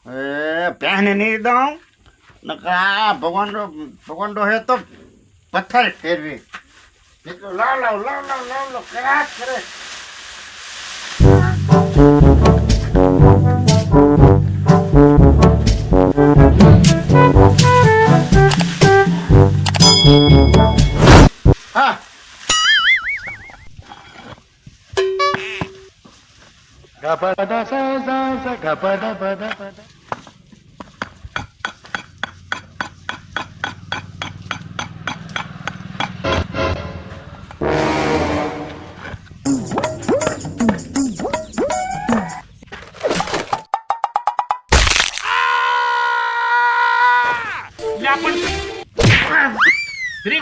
પહેને નહીં દઉં નકર ભગવાન હે તો પથ્થર ફેરવી એટલું લાવ કરાટ કરે. હા ગપદ સ ગપદ પદ પદ.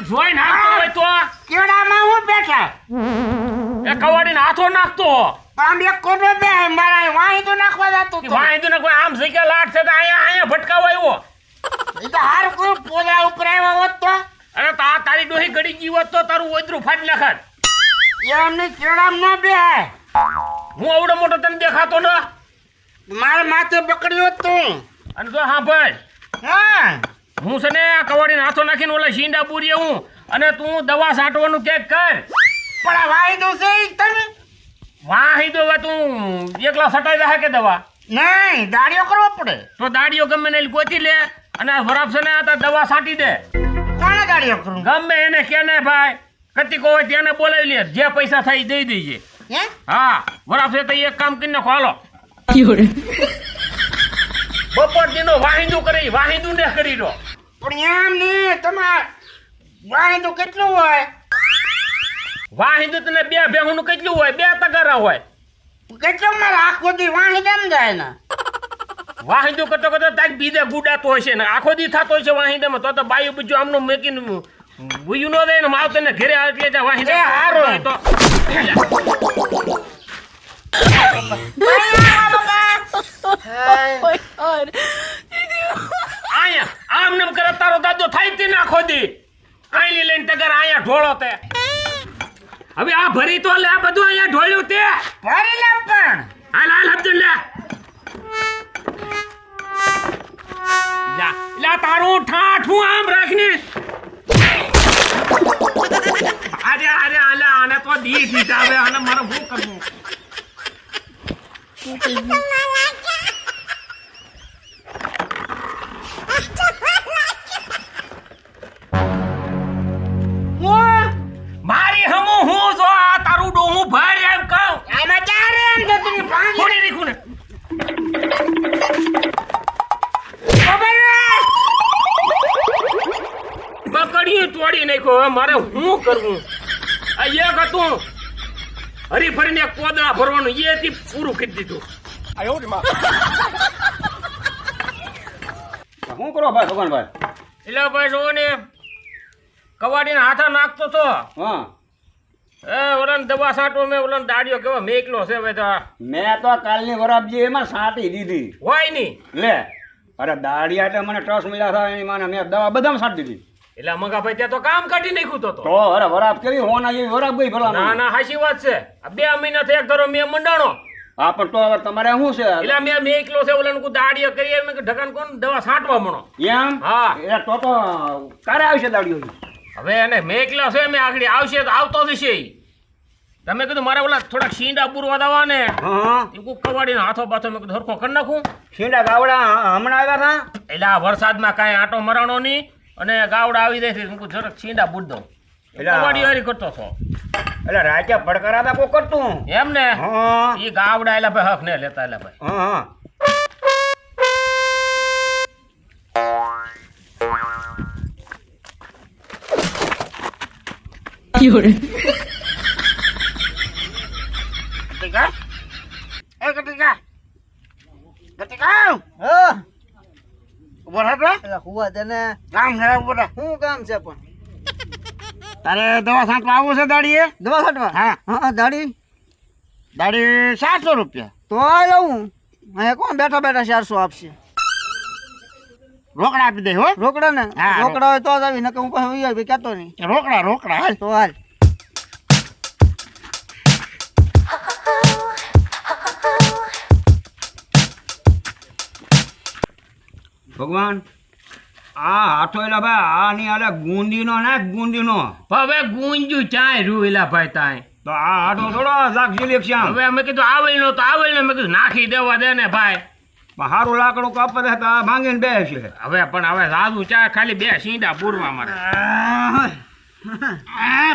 જોઈને હાથો હોય તો કેવડામાં હું બેઠા એ કવાડીને હાથો નાખતો આમ એક કોટો બે મારા વાહી તો નાખવા જતો તો વાંધો ને કોઈ આમ જગ્યા લાટ છે તો અહીંયા ભટકાવા આવ્યો. એ તો હાર કોઈ પોલા ઉપર આવ્યો હોત તો અરે તારી ડોહી ગડી ગઈ હોત તો તારું ઓદરું ફાડી નાખત. એમને કેવડામ ન બે હું આવડો મોટો તને દેખાતો ને મારા માથે પકડ્યો તું. અને જો હા ભાઈ હા હું છે ને આ કવાડીને હાથો નાખીને ઓલા શીંડા પૂરીએ હું અને તું દવા છાંટવાનું કેક કર. પણ આ વાહી તો છે ઈ તમે વાહી દો તું એકલા છટાઈ જાય કે દવા નહીં દાડિયો કરવો પડે તો દાડીઓ ગમે ને ગોતી લે અને આ વરાપ છે ને આ તાર દવા છાંટી દે. કોને દાડિયો કરું ગમે એને કે ને ભાઈ કતિકો હોય તેને બોલાવી લે જે પૈસા થાય દઈ દેજે. હે હા વરાપ છે તો એક કામ કરીને ખોલો બપોર દીનો વાહિંદુ કરી વાહિંદુ ને કરી દો. પણ એમ નહીં તમાર વાહી તો કેટલું હોય વાહિંદુ તને બે ભેહું કેટલું હોય 2 તગારા હોય કેટલું મારે આખો દી વાહી કેમ જાય ને વાહિંદુ કરતો કરતો તાક બીજે ગુડાતો હશે ને આખો દી થતો હશે વાહિંદામાં તો બાયું બીજું આમનું મેકીને ભૂયું ન દે ને માવ તને ઘરે આવે એટલે વાહિંદા હારું તો આયા આમ નમ કરે તારો દાદો થાય તે નાખો દી આઈ લઈને તગર આયા ઢોળો તે હવે આ ભરી તો લે આ બધું આયા ઢોળ્યું તે ભરી લે પણ હાલ હાલ હબદુલ લે લા લા તારું ઠાઠું આમ રાખને અરે આલા આને તો દી દીધા હવે આને મારે શું કરવું મારી હમુ હું જો આ તારું ડોહું ભર એમ કહું આમાં ચારે એમ તો તું પાણી થોડી રીખું ને ખબર પકડ્યું તોડી નાખ્યો હવે મારે શું કરવું આ એક હતું હરી ફરીને એક કોદળા ભરવાનું એથી પૂરું કરી દીધું. શું કરો ભાઈ ભગવાનભાઈ? એટલે ભાઈ જો ને કવાડીને હાથા નાખતો તો હા ઓલાને દવા છાંટો મેં ઓલાને દાડિયો કેવો મેકલો છે ભાઈ તો મેં તો કાલની વરાપજી એમાં છાંટી દીધી. હોય નહીં લે અરે દાડિયા એટલે મને ટ્રસ મળ્યા હતા એની માને મેં દવા બધામાં છાંટી દીધી. એટલે મગા ભાઈ ત્યાં તો કામ કાઢી નાખ્યું તો તો અરે વરાપ કેવી હોના જેવી વરાપ ગઈ ભલા. ના ના હાચી વાત છે આ 2 મહિનાથી એક ધરો મેં મંડાણો હા પણ તો હવે તમારે શું છે એટલે મેં મેકલો છે ઓલાને કુ દાડિયો કરી મેં ઢકાન કોણ દવા છાંટવા મણો એમ? હા એ તો ક્યારે આવશે દાડિયો? હવે એને મેકલો છે મેં આગળ આવશે તો આવતો જ છે ઈ. તમે કીધું મારે ઓલા થોડાક શીંડા પૂરવા દવા ને હા એ કુક કવાડીને હાથો બાથો મેં કીધું હરખો કરી નાખું શીંડા ગાવડા હમણાં આવ્યા હતા. એટલે આ વરસાદમાં કાંઈ આંટો મરાણો નહીં અને ગાવડા આવી જાય છે હું જરાક શીંડા બૂટ દઉં એટલે કવાડી હારી કરતો છો એટલે રાતે પડકારા હતા કોઈ કરતું. એમ ને હા એ ગાવડા એલા ભાઈ હક ને લેતા એલા ભાઈ હા ગતિકા એ ગતિકા ગતિકા હા ઉભો રહે તો એટલે હુવા તને કામ છે ઉભો રહે શું કામ છે પણ તારે દવા છાંટવા આવવું છે દાડીએ દવા કાઢવા હા હા દાડી દાડી 700 રૂપિયા તો આ લઉં અહીંયા કોણ બેઠા બેઠા 400 આપશે રોકડા આપી દે હો રોકડા ને હા, રોકડા હોય તો જ આવી નકર હું પાસે કહેતો નહીં રોકડા હાલ તો હાલ ભગવાન આ હાથો એલા ભાઈ આની આલે ગુંદીનો નાખ ગુંદીનો. હવે ગુંજુ ચાય રૂ ભાઈ તાય તો આ હાથો થોડો સાક્ષી શ્યામ. હવે અમે કીધું આવડનો તો આવડને મેં કીધું નાખી દેવા દે ને ભાઈ. સારું લાકડું કાપે તો આ ભાંગીને બે છે. હવે પણ હવે સાદું ચા ખાલી 2 સીંડા પૂરવા મારે.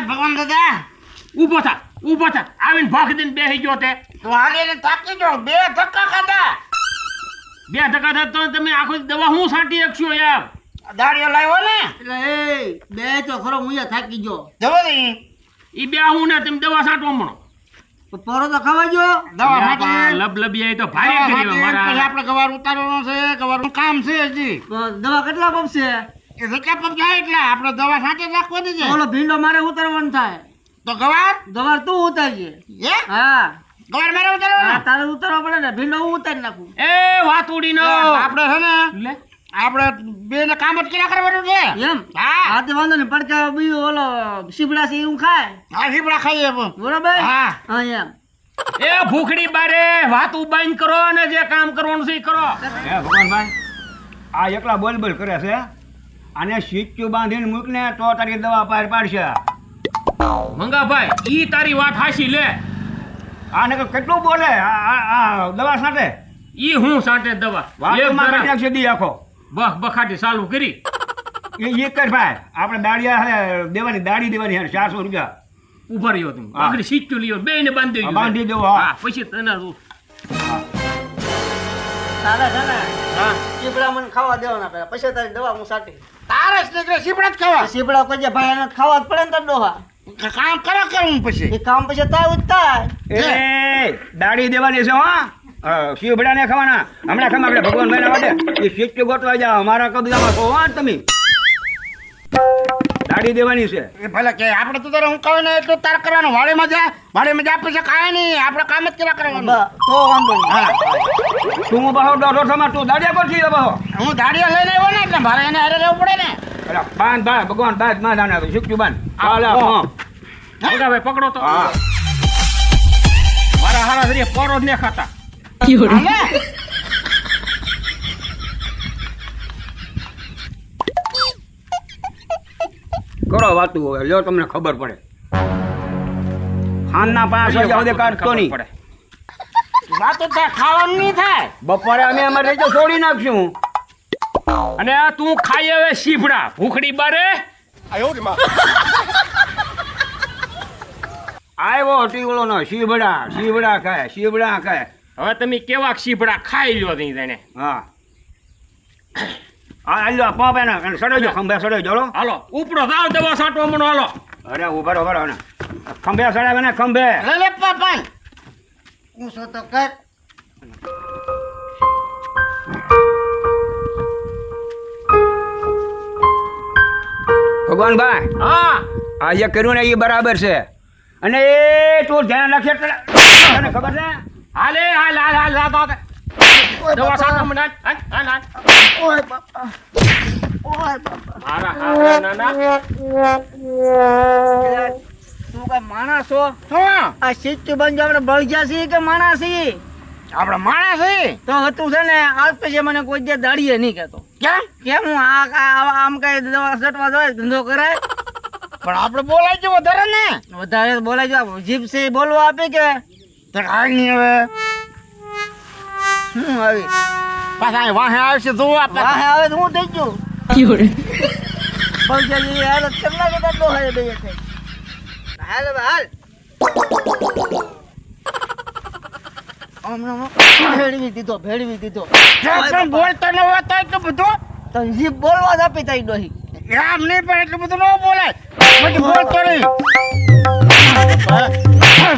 ભગવાન દાદા ઊભો થા આવીને ભાગ દઈને બેસી ગયો તે. તો હાલીને થાકી ગયો 2 ધક્કા ખાધા. 2 ધક્કા થતા તો તમે આખો દવા હું છાંટી શકશો યાર. દાડિયો લાવ્યો ને એટલે એ બે તો ખરો હું અહીંયા થાકી ગયો. જવો દઈ ઈ બે હું ને તમે દવા છાંટવા મળો. તો પરો તો ખાવા જો. દવા ફાટી લબલબિયા તો ભારે કરી પછી મારા. આપણે ગવાર ઉતારવાનો છે ગવારનું કામ છે હજી. તો દવા કેટલા પપશે? એ જેટલા પગ જાય એટલા આપણે દવા સાથે રાખવાની છે. ઓલો ભીંડો મારે ઉતારવાનું થાય. તો ગવાર ગવાર તું ઉતારજે. હે હા ગવાર મારે હા, ઉતારવાનો. તારે ઉતારવા પડે ને. ભીંડો હું ઉતારી નાખું. એ વાતુડી નો આપણે છે ને લે આપણે બે ને કામ જ કર્યા કરવાનું છે. એમ હા હા તે વાંધો નહીં. પડકા બીજું ઓલો સીબડા છે એવું ખાય આ સીપડા ખાઈએ પણ. બરોબર. હા હા એમ એ ભૂખડી બારે વાતું બંધ કરો અને જે કામ કરવાનું છે એ કરો. હે ભગવાનભાઈ આ એકલા બોલ બોલ કરે છે. આને સીચું બાંધીને મૂકને તો તારી દવા પાર પાડશે. મંગાભાઈ ઈ તારી વાત હાસી લે. આને તો કેટલું બોલે આ દવા સાથે ઈ હું સાંટે દવા વાતમાં કાઢી નાખશે દી આખો. બખાટી ચાલુ કરી. એ કર ભાઈ આપણે દાડિયા દેવાની દાડી દેવાની 400 રૂપિયા. ઉભા રહ્યો તમે હા. આગળ સીટું લ્યો બેયને બાંધી હા, દેજો. બાંધી દેવો, હા. હા પછી તને તારે છે ને હા સીબડા મને ખાવા દેવાના પેલા પછી તારી દવા હું સાટી. તારે જ નીકળે સીપડા જ ખાવા. સીબડા કોઈ જે ભાઈ એને ખાવા જ પડે ને તાર ડોહા. કામ કરો કરું પછી. એ કામ પછી થાય જ થાય. એ દાડી દેવાની છે હા શિવભડા ને ખાવાના હમણાં ખમ આપણે ભગવાન ભાઈ માટે એ શીખી ગોતવા જાઓ અમારા કબજામાં છો હા તમે દાડી દેવાની છે. એ ભલે કે આપણે તો તારે હું કહું ને એટલું તાર કરવાનું. વાડીમાં જા પછી કાંઈ નહીં આપણે કામ જ કર્યા કરવાનું. તો વાંધો નહીં. હા તું બહો દોઢો સમા તું દાડિયા કરશી બહો. હું દાડિયા લઈને આવ્યો ને એટલે મારે એને હારે રહેવું પડે ને. અરે બાંધ ભાઈ ભગવાન બાંધ માં જાણે શીખશું બાંધ હાલ મંગાભાઈ પકડો તો હા મારા હારા ધરી પોરો જ ને ખાતા. હાલે. કરો વાતું હવે લ્યો તમને ખબર પડે. ખાનના 5 વાગ્યા સુધી કાઢતો નહીં. પડે. વાતો થાય ખાવાનું નહીં થાય. બપોરે અમે અમારે રેજો છોડી નાખશું. અને આ તું ખાઈ હવે સીફડા ભૂખડી બારે. આવ્યો ટીવળો નો શીવડા ખાય. હવે તમે કેવા સીફડા ખાઈ લ્યો તી તેને. હા હાલો પંપ એને સડાઈ જાઓ ખંભે સડાઈ જાઓ. હાલો ઉપડો જાવ દવા છાંટવા મનો હાલો. અરે ઉભા રહો ને ખંભે સડાવે ને ખંભે. લે લે પાપા. હું શું તો કર. ભગવાનભાઈ હા આ જે કર્યું ને એ બરાબર છે અને એ તું ધ્યાન રાખે તને ખબર છે. હાલે હાલ હાલ હાલ હાલ હાલ. દવા છાંટવા મનો હાલ હાલ હાલ. ઓય બાપા ઓય બાપા. મારા હારા નાના તું કઈ માણસ છો? હા આ સીટું બંધ આપણે બળજા છીએ કે માણસ છીએ? આપણે માણસ છે. તો હતું છે ને આજ પછી મને કોઈ જે દાડીએ નહીં કહેતો. કેમ કેમ હું આમ કઈ દવા સટવા જાય ધંધો કરાય? પણ આપણે બોલાય છે વધારે ને. વધારે બોલાય જો જીભ છે એ બોલવા આપે કે તો કાંઈ નહીં હવે શું આવી પાછા અહીં વાહે આવશે જોવા આપણે. વાહે આવે તો હું થઈ ગયું બળજા જેવી હાલત કેટલા બધા ડોહાએ બે થઈ. હાલ હવે હાલ ભેળવી દીધો પણ બોલતો ન હોય તો એટલું બધું. તો જીભ બોલવા જ આપી તારી ડોહી. એમ નહીં પણ એટલું બધું ન બોલાય. બધું બોલતો નહીં.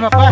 બાપા